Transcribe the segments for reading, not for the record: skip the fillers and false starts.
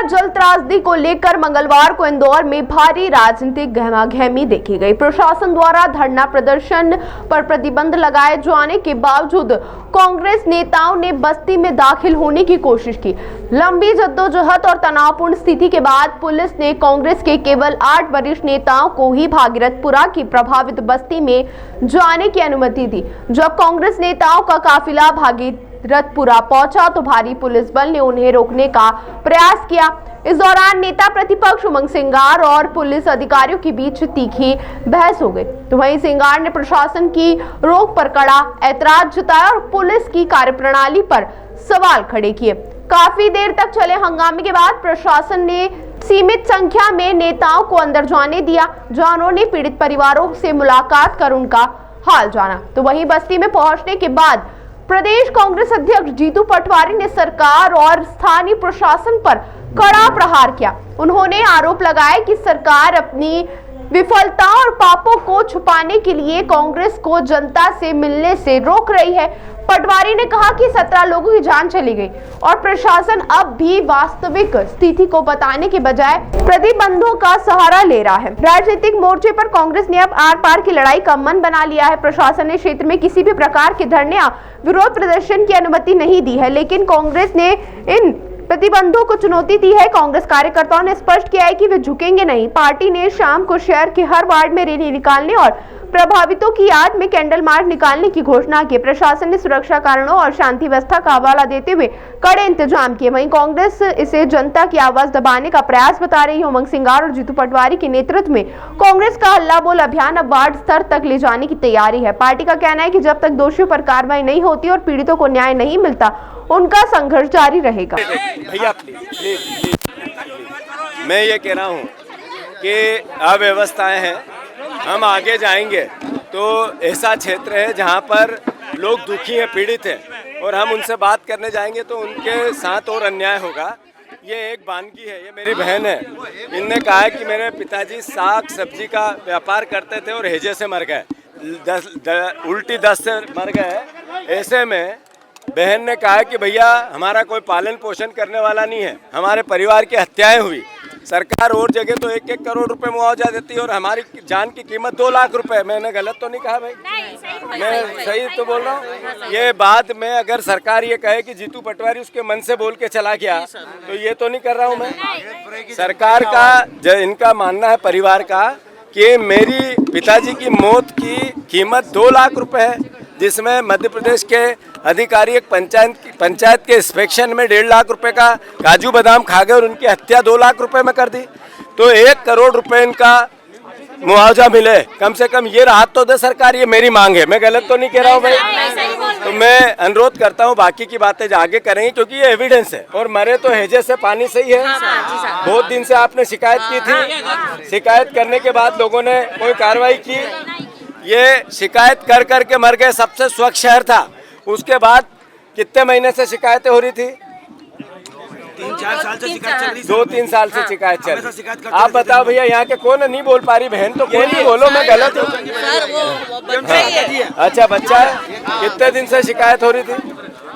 जल त्रासदी को लेकर मंगलवार को इंदौर में भारी राजनीतिक गहमागहमी देखी गई। प्रशासन द्वारा धरना प्रदर्शन पर प्रतिबंध लगाए जाने के बावजूद कांग्रेस नेताओं ने बस्ती में दाखिल होने की कोशिश की। लंबी जद्दोजहद और तनावपूर्ण स्थिति के बाद पुलिस ने कांग्रेस के केवल 8 वरिष्ठ नेताओं को ही भागीरथपुरा की प्रभावित बस्ती में जाने की अनुमति दी। जब कांग्रेस नेताओं का काफिला भागीरथपुरा पहुंचा तो भारी पुलिस बल ने उन्हें रोकने का प्रयास किया। इस दौरान नेता प्रतिपक्ष उमंग सिंगार और पुलिस अधिकारियों के बीच तीखी बहस हो गई। तो वहीं सिंगार ने प्रशासन की रोक पर कड़ा ऐतराज जताया और पुलिस की कार्यप्रणाली पर सवाल खड़े किए। काफी देर तक चले हंगामे के बाद प्रशासन ने सीमित संख्या में नेताओं को अंदर जाने दिया, जहां उन्होंने पीड़ित परिवारों से मुलाकात कर उनका हाल जाना। तो वहीं बस्ती में पहुंचने के बाद प्रदेश कांग्रेस अध्यक्ष जीतू पटवारी ने सरकार और स्थानीय प्रशासन पर कड़ा प्रहार किया। उन्होंने आरोप लगाया कि सरकार अपनी विफलताओं और पापों को छुपाने के लिए कांग्रेस को जनता से मिलने से रोक रही है। पटवारी ने कहा कि 17 लोगों की जान चली गई और प्रशासन अब भी वास्तविक स्थिति को बताने के बजाय प्रतिबंधों का सहारा ले रहा है। राजनीतिक मोर्चे पर कांग्रेस ने अब आर पार की लड़ाई का मन बना लिया है। प्रशासन ने क्षेत्र में किसी भी प्रकार के धरने या विरोध प्रदर्शन की अनुमति नहीं दी है, लेकिन कांग्रेस ने इन प्रतिबंधों को चुनौती दी है। कांग्रेस कार्यकर्ताओं ने स्पष्ट किया है कि वे झुकेंगे नहीं। पार्टी ने शाम को शहर के हर वार्ड में रैली निकालने और प्रभावितों की याद में कैंडल मार्च निकालने की घोषणा की। प्रशासन ने सुरक्षा कारणों और शांति व्यवस्था का हवाला देते हुए कड़े इंतजाम किए। वहीं कांग्रेस इसे जनता की आवाज दबाने का प्रयास बता रही है। उमंग सिंगार और जीतू पटवारी के नेतृत्व में कांग्रेस का हल्ला बोल अभियान अब वार्ड स्तर तक ले जाने की तैयारी है। पार्टी का कहना है कि जब तक दोषियों पर कार्रवाई नहीं होती और पीड़ितों को न्याय नहीं मिलता, उनका संघर्ष जारी रहेगा। भैया प्लीज, मैं ये कह रहा हूँ कि अव्यवस्थाएं हैं, हम आगे जाएंगे तो ऐसा क्षेत्र है जहाँ पर लोग दुखी हैं, पीड़ित हैं, और हम उनसे बात करने जाएंगे तो उनके साथ और अन्याय होगा। ये एक बानगी है, ये मेरी बहन है। इनने कहा है कि मेरे पिताजी साग सब्जी का व्यापार करते थे और हैजे से मर गए, उल्टी दस्त से मर गए। ऐसे में बहन ने कहा कि भैया हमारा कोई पालन पोषण करने वाला नहीं है, हमारे परिवार की हत्याएं हुई, सरकार और जगह तो 1-1 करोड़ रुपए मुआवजा देती है और हमारी जान की कीमत 2 लाख रुपए। मैंने गलत तो नहीं कहा भाई? मैं सही तो बोल रहा हूँ। ये बात में अगर सरकार ये कहे कि जीतू पटवारी उसके मन से बोल के चला गया तो ये तो नहीं कर रहा हूँ मैं। सरकार का इनका मानना है, परिवार का, कि मेरी पिताजी की मौत की कीमत 2 लाख रुपए है, जिसमें मध्य प्रदेश के अधिकारी एक पंचायत के इंस्पेक्शन में 1.5 लाख रुपए का काजू बादाम खा गए और उनकी हत्या 2 लाख रुपए में कर दी। तो 1 करोड़ रुपए इनका मुआवजा मिले, कम से कम ये राहत तो दे सरकार। ये मेरी मांग है, मैं गलत तो नहीं कह रहा हूँ भाई? तो मैं अनुरोध करता हूँ, बाकी की बातें आगे करेंगे क्योंकि ये एविडेंस है। और मरे तो हैजे से पानी से ही है। बहुत दिन से आपने शिकायत की थी, शिकायत करने के बाद लोगों ने कोई कार्रवाई की। ये शिकायत कर करके मर गए। सबसे स्वच्छ शहर था, उसके बाद कितने महीने से शिकायतें हो रही थी? 3-4 साल से शिकायत चल रही है। 2-3 साल से शिकायत चल रही है। आप बताओ भैया, यहाँ के कौन नहीं बोल पा रही बहन? तो कोई नहीं बोलो, मैं गलत हूँ? अच्छा बच्चा है, कितने दिन से शिकायत हो रही थी?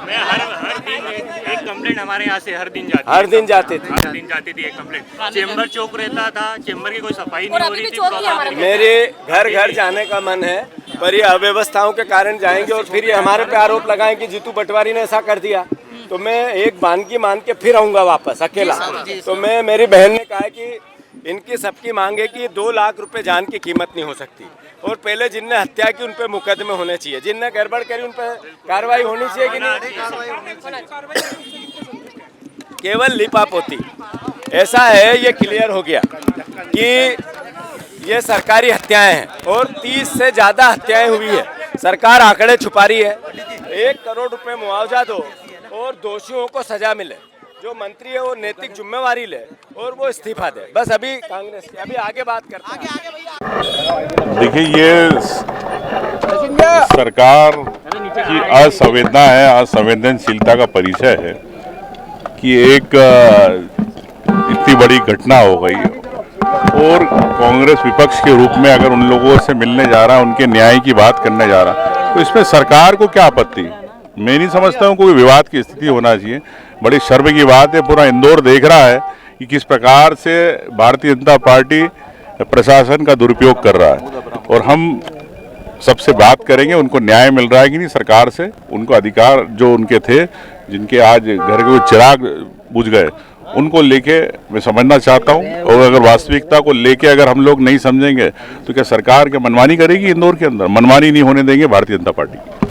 मैं हर दिन एक कंप्लेंट हमारे यहाँ से हर दिन जाती थी एक कंप्लेंट। चेंबर चौक रहता था, चेंबर की कोई सफाई नहीं हो रही थी। मेरे घर घर जाने का मन है, पर ये अव्यवस्थाओं के कारण जाएंगे और फिर ये हमारे पे आरोप लगाएं कि जीतू पटवारी ने ऐसा कर दिया। तो मैं एक बानगी मान के फिर आऊंगा वापस अकेला। तो मेरी बहन ने कहा कि इनकी सबकी मांग है कि 2 लाख रुपए जान की कीमत नहीं हो सकती, और पहले जिनने हत्या की उन पे मुकदमे होने चाहिए, जिनने गड़बड़ करी उन पे कार्रवाई होनी चाहिए कि नहीं? केवल लिपापोती ऐसा है, ये क्लियर हो गया कि ये सरकारी हत्याएं हैं और 30 से ज़्यादा हत्याएं हुई है। सरकार आंकड़े छुपा रही है। 1 करोड़ रुपए मुआवजा दो और दोषियों को सजा मिले। जो मंत्री है वो नैतिक जिम्मेवारी ले और वो इस्तीफा दे। बस अभी कांग्रेस की, अभी आगे बात करते हैं। देखिए, ये सरकार की असंवेदना है, असंवेदनशीलता का परिचय है कि एक इतनी बड़ी घटना हो गई और कांग्रेस विपक्ष के रूप में अगर उन लोगों से मिलने जा रहा है, उनके न्याय की बात करने जा रहा है, तो इसमें सरकार को क्या आपत्ति? मैं नहीं समझता हूँ कोई विवाद की स्थिति होना चाहिए। बड़ी शर्म की बात है, पूरा इंदौर देख रहा है कि किस प्रकार से भारतीय जनता पार्टी प्रशासन का दुरुपयोग कर रहा है। और हम सबसे बात करेंगे उनको न्याय मिल रहा है कि नहीं सरकार से, उनको अधिकार जो उनके थे, जिनके आज घर के चिराग बुझ गए, उनको लेके मैं समझना चाहता हूं। और अगर वास्तविकता को लेके अगर हम लोग नहीं समझेंगे तो क्या सरकार क्या मनमानी करेगी? इंदौर के अंदर मनमानी नहीं होने देंगे भारतीय जनता पार्टी।